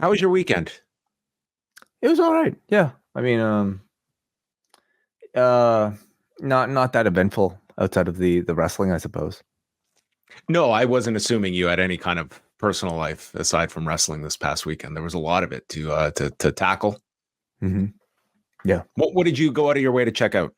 How was your weekend? It was all right. Yeah. I mean, uh, not that eventful outside of the wrestling, I suppose. No, I wasn't assuming you had any kind of personal life aside from wrestling this past weekend. There was a lot of it to tackle. hmm Yeah. What did you go out of your way to check out?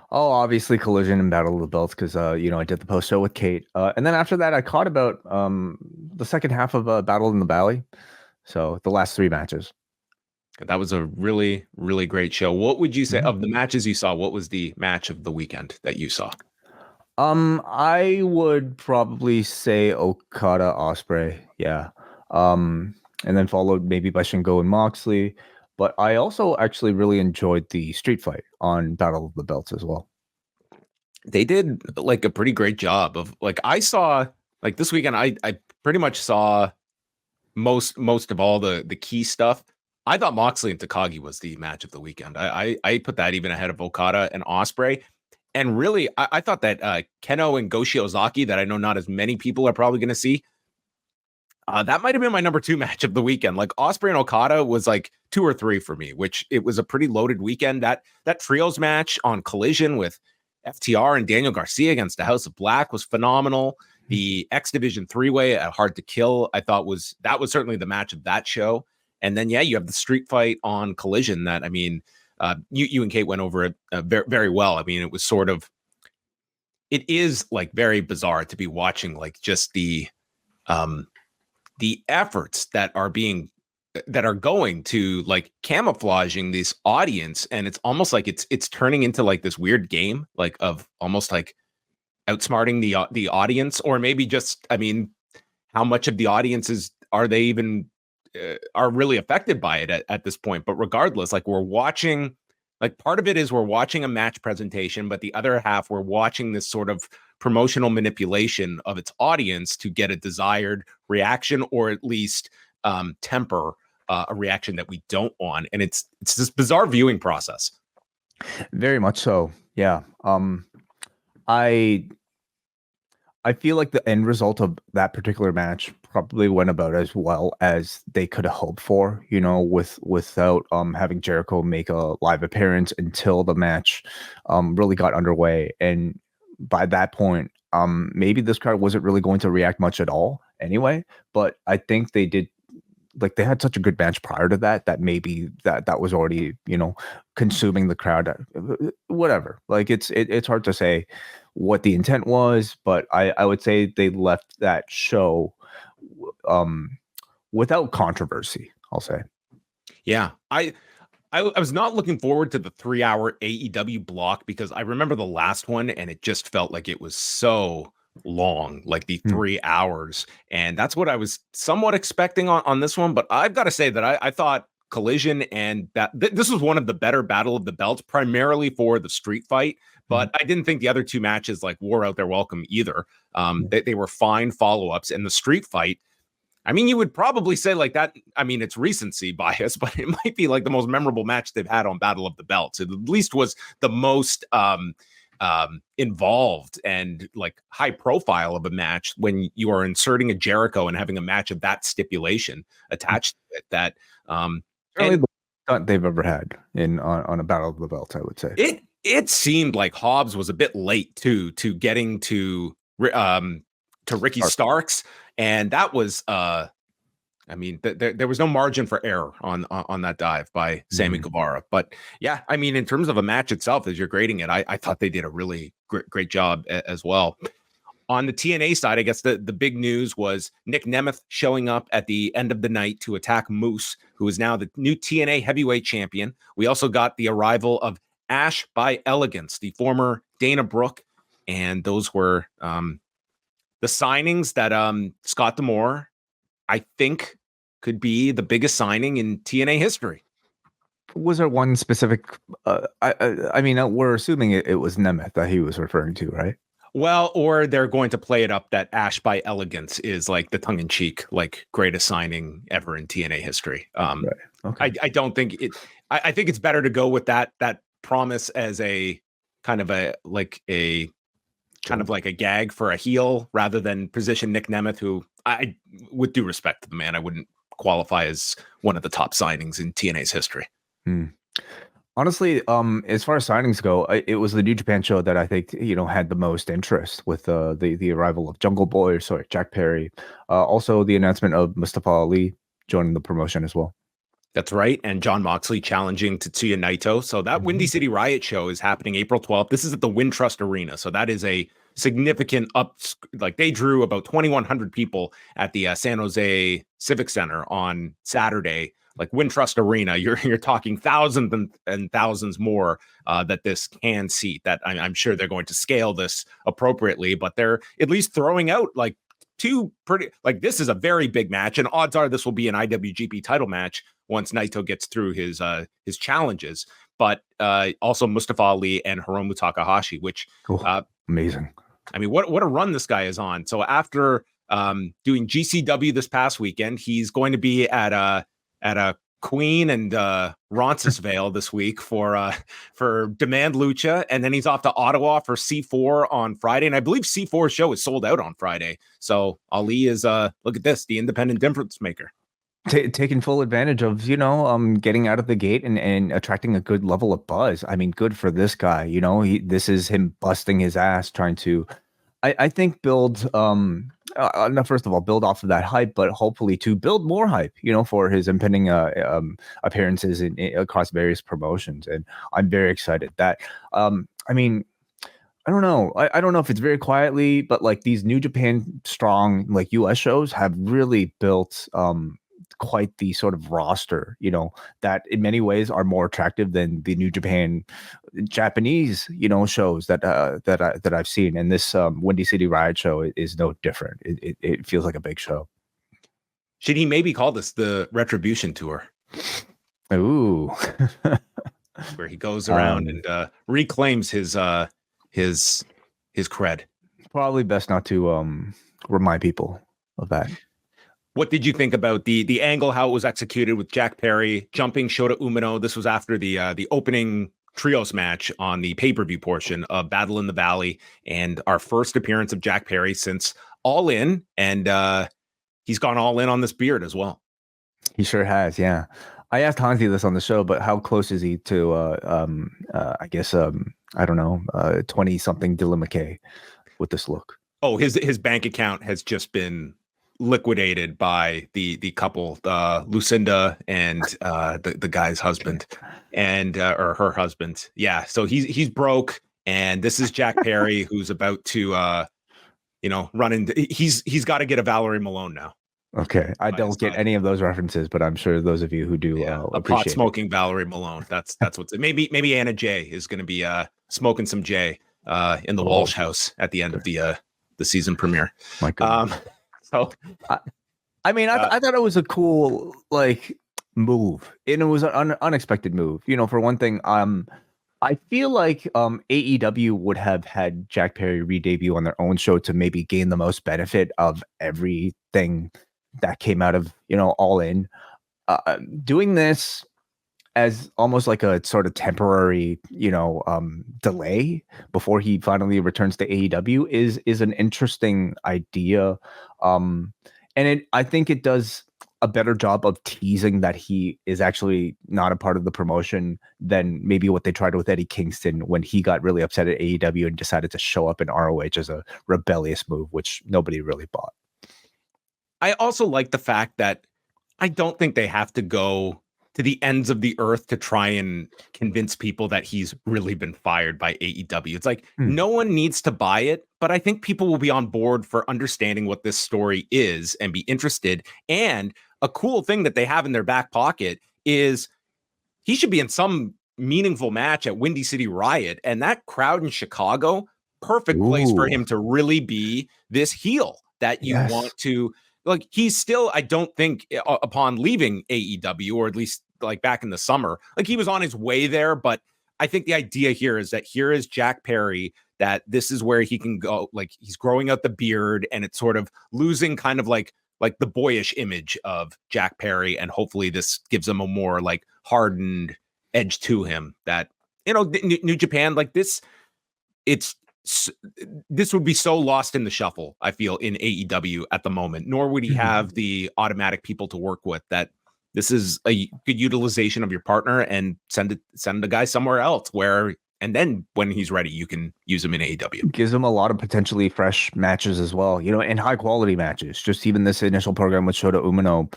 Oh, obviously Collision and Battle of the Belts because I did the post show with Kate, and then after that I caught about the second half of Battle in the Valley, so the last three matches. That was a really, really great show. What would you say Mhm. of the matches you saw? What was the match of the weekend that you saw? I would probably say Okada Osprey, yeah. And then followed maybe by Shingo and Moxley. But I also actually really enjoyed the street fight on Battle of the Belts as well. They did like a pretty great job of like I saw like this weekend. I pretty much saw most of all the key stuff. I thought Moxley and Takagi was the match of the weekend. I put that even ahead of Okada and Osprey. And really, I thought that Keno and Go Shiozaki, that I know not as many people are probably going to see, that might have been my number two match of the weekend. Like Osprey and Okada was like two or three for me, which it was a pretty loaded weekend. That trios match on Collision with FTR and Daniel Garcia against the House of Black was phenomenal. The X Division three way at Hard to Kill, I thought was certainly the match of that show. And then yeah, you have the street fight on Collision. That I mean, you and Kate went over it very very well. I mean, it was sort of it is like very bizarre to be watching like just um the efforts that are going to like camouflaging this audience, and it's almost like it's turning into like this weird game like of almost like outsmarting the audience, or maybe just I mean how much of the audiences are they even are really affected by it at this point. But regardless, like we're watching, like part of it is we're watching a match presentation, but the other half we're watching this sort of promotional manipulation of its audience to get a desired reaction, or at least temper a reaction that we don't want. And it's this bizarre viewing process. Very much so. Yeah. I I feel like the end result of that particular match probably went about as well as they could have hoped for, without having Jericho make a live appearance until the match really got underway. And by that point, maybe this crowd wasn't really going to react much at all anyway. But I think they did, like, they had such a good match prior to that maybe that was already, consuming the crowd. Whatever. Like it's hard to say what the intent was, but I would say they left that show um without controversy, I'll say. Yeah, I was not looking forward to the 3 hour AEW block because I remember the last one and it just felt like it was so long, like the Hmm. 3 hours. And that's what I was somewhat expecting on this one. But I've got to say that I thought Collision and this was one of the better Battle of the Belts, primarily for the street fight. Mhm. But I didn't think the other two matches like wore out their welcome either. Yeah. They were fine follow ups, and the street fight, I mean, you would probably say like that. I mean, it's recency bias, but it might be like the most memorable match they've had on Battle of the Belts. It at least was the most involved and like high profile of a match when you are inserting a Jericho and having a match of that stipulation attached to it. That Certainly and the stunt they've ever had on a Battle of the Belts, I would say. it seemed like Hobbs was a bit late to getting to Ricky Stark. Starks, and that was I mean, there was no margin for error on that dive by Sammy Mhm. Guevara. But yeah, I mean, in terms of a match itself, as you're grading it, I thought they did a really great job as well. On the TNA side, I guess the big news was Nick Nemeth showing up at the end of the night to attack Moose, who is now the new TNA heavyweight champion. We also got the arrival of Ash by Elegance, the former Dana Brooke, and those were the signings that Scott D'Amore, I think, could be the biggest signing in TNA history. Was there one specific? I mean, we're assuming it was Nemeth that he was referring to, right? Well, or they're going to play it up that Ash by Elegance is like the tongue in cheek, like greatest signing ever in TNA history. Right. Okay. I don't think it. I think it's better to go with that promise as a kind of a kind of Joke. like a gag for a heel rather than position Nick Nemeth, who I, with due respect to the man, I wouldn't qualify as one of the top signings in TNA's history. Hmm. Honestly, as far as signings go, it was the New Japan show that I think had the most interest with the arrival of Jungle Boy, sorry, Jack Perry, also the announcement of Mustafa Ali joining the promotion as well. That's right. And John Moxley challenging Tetsuya Naito. So that Windy City Riot show is happening April 12th. This is at the Wintrust Arena. So that is a significant like they drew about 2,100 people at the San Jose Civic Center on Saturday. Like Wintrust Arena, you're talking thousands and thousands more that this can seat. That I'm sure they're going to scale this appropriately, but they're at least throwing out like two pretty, like this is a very big match, and odds are this will be an IWGP title match once Naito gets through his challenges. But also Mustafa Ali and Hiromu Takahashi, which amazing. I mean, what a run this guy is on. So after doing GCW this past weekend, he's going to be at a Queen and Roncesvalles this week for Demand Lucha, and then he's off to Ottawa for C4 on Friday. And I believe C4's show is sold out on Friday. So Ali is look at this, the independent difference maker. Taking full advantage of getting out of the gate and attracting a good level of buzz. I mean, good for this guy. This is him busting his ass trying to, I think, build first of all, build off of that hype, but hopefully to build more hype, for his impending appearances across various promotions. And I'm very excited that, I mean, I don't know. I don't know if it's very quietly, but like these New Japan strong, like US shows have really built, quite the sort of roster, that in many ways are more attractive than the New Japan Japanese, shows that I've seen. And this Windy City Riot show is no different. It feels like a big show. Should he maybe call this the Retribution Tour? Ooh. Where he goes around and reclaims his cred. Probably best not to remind people of that. What did you think about the angle, how it was executed with Jack Perry jumping Shota Umino? This was after the opening trios match on the pay-per-view portion of Battle in the Valley, and our first appearance of Jack Perry since All In, and he's gone all in on this beard as well. He sure has, yeah. I asked Hansi this on the show, but how close is he to I guess I don't know, 20-something Dylan McKay with this look? Oh, his bank account has just been liquidated by the couple, Lucinda and the guy's husband, and or her husband. Yeah, so he's broke, and this is Jack Perry who's about to run into. He's got to get a Valerie Malone now. Okay, I don't get any of those references, but I'm sure those of you who do a pot smoking Valerie Malone. That's what's maybe Anna Jay is going to be smoking some J in the Walsh house at the end of the season premiere. My God. So, I mean, I thought it was a cool move, and it was an unexpected move. For one thing, I feel like AEW would have had Jack Perry re-debut on their own show to maybe gain the most benefit of everything that came out of All In. Doing this as almost like a sort of temporary, delay before he finally returns to AEW is an interesting idea. And I think it does a better job of teasing that he is actually not a part of the promotion than maybe what they tried with Eddie Kingston when he got really upset at AEW and decided to show up in ROH as a rebellious move, which nobody really bought. I also like the fact that I don't think they have to go to the ends of the earth to try and convince people that he's really been fired by AEW. It's like no one needs to buy it, but I think people will be on board for understanding what this story is and be interested. And a cool thing that they have in their back pocket is he should be in some meaningful match at Windy City Riot, and that crowd in Chicago, perfect place for him to really be this heel that you want to. Like, he's still, I don't think, upon leaving AEW, or at least like back in the summer, like he was on his way there. But I think the idea here is that here is Jack Perry, that this is where he can go. Like, he's growing out the beard, and it's sort of losing kind of like the boyish image of Jack Perry. And hopefully this gives him a more like hardened edge to him that, New Japan, like this, it's this would be so lost in the shuffle, I feel, in AEW at the moment, nor would he have the automatic people to work with. That this is a good utilization of your partner, and send the guy somewhere else where, and then when he's ready, you can use him in AEW. Gives him a lot of potentially fresh matches as well, and high quality matches. Just even this initial program with Shota Umino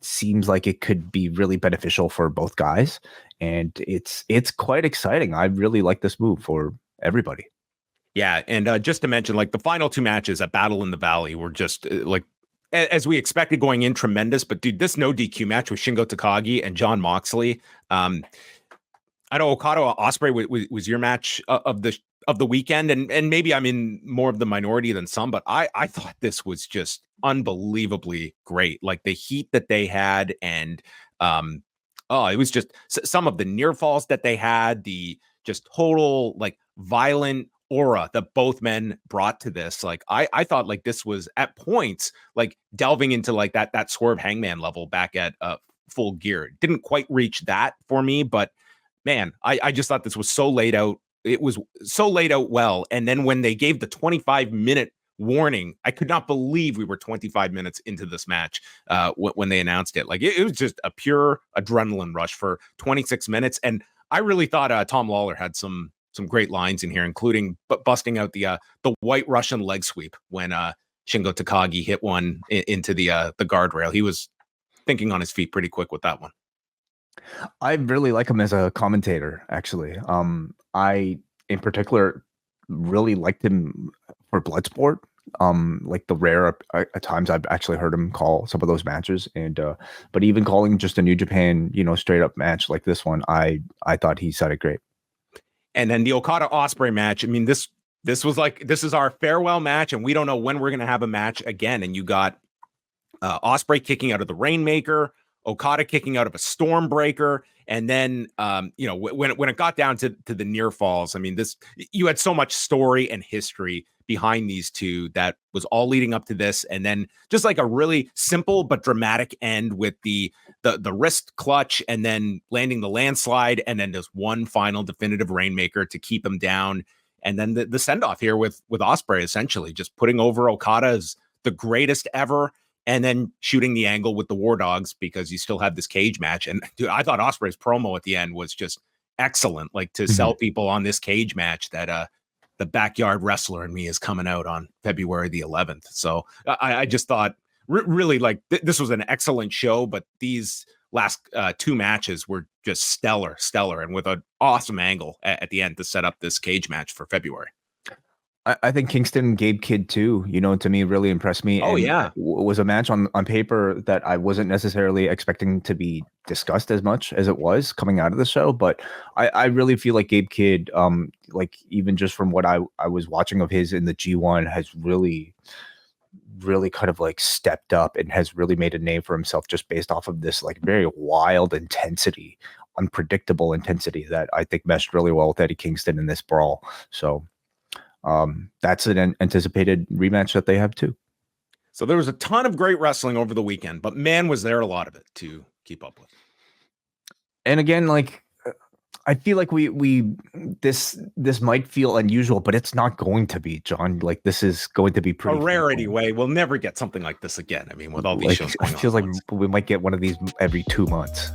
seems like it could be really beneficial for both guys, and it's quite exciting. I really like this move for everybody. Yeah, and just to mention, like, the final two matches at Battle in the Valley were just like, as we expected going in, tremendous. But dude, this no DQ match with Shingo Takagi and Jon Moxley. I know Okada Ospreay was your match of the weekend, and maybe I'm in more of the minority than some, but I thought this was just unbelievably great. Like, the heat that they had, and it was just some of the near falls that they had, the just total like violent aura that both men brought to this. Like, I thought like this was at points like delving into like that Swerve Hangman level back at Full Gear. It didn't quite reach that for me, but man, I just thought this was so laid out. It was so laid out well. And then when they gave the 25-minute warning, I could not believe we were 25 minutes into this match when they announced it. Like, it was just a pure adrenaline rush for 26 minutes. And I really thought Tom Lawler had some great lines in here, including busting out the White Russian leg sweep when Shingo Takagi hit one into the guardrail. He was thinking on his feet pretty quick with that one. I really like him as a commentator, actually. I, in particular, really liked him for Bloodsport. Like the rare at times I've actually heard him call some of those matches, and but even calling just a New Japan, straight up match like this one, I thought he said it great. And then the Okada Ospreay match. I mean, this was like, this is our farewell match, and we don't know when we're going to have a match again. And you got Ospreay kicking out of the Rainmaker, Okada kicking out of a Stormbreaker, and then when it got down to the near falls, I mean, you had so much story and history behind these two that was all leading up to this, and then just like a really simple but dramatic end with the wrist clutch, and then landing the landslide, and then just one final definitive Rainmaker to keep him down, and then the send off here with Ospreay essentially just putting over Okada as the greatest ever. And then shooting the angle with the War Dogs because you still have this cage match. And dude, I thought Ospreay's promo at the end was just excellent. Like, to sell people on this cage match that the backyard wrestler in me is coming out on February the 11th. So I just thought really like this was an excellent show, but these last two matches were just stellar, and with an awesome angle at the end to set up this cage match for February. I think Kingston Gabe Kidd too, to me really impressed me. Oh, and yeah. Was a match on paper that I wasn't necessarily expecting to be discussed as much as it was coming out of the show. But I really feel like Gabe Kidd, like even just from what I was watching of his in the G1, has really kind of like stepped up and has really made a name for himself just based off of this like very wild intensity, unpredictable intensity that I think meshed really well with Eddie Kingston in this brawl. So that's an anticipated rematch that they have too. So there was a ton of great wrestling over the weekend, but man, was there a lot of it to keep up with. And again, like, I feel like this might feel unusual, but it's not going to be, John. Like, this is going to be pretty a rarity way. We'll never get something like this again. I mean, with all these like, shows it going feels on like we might get one of these every 2 months,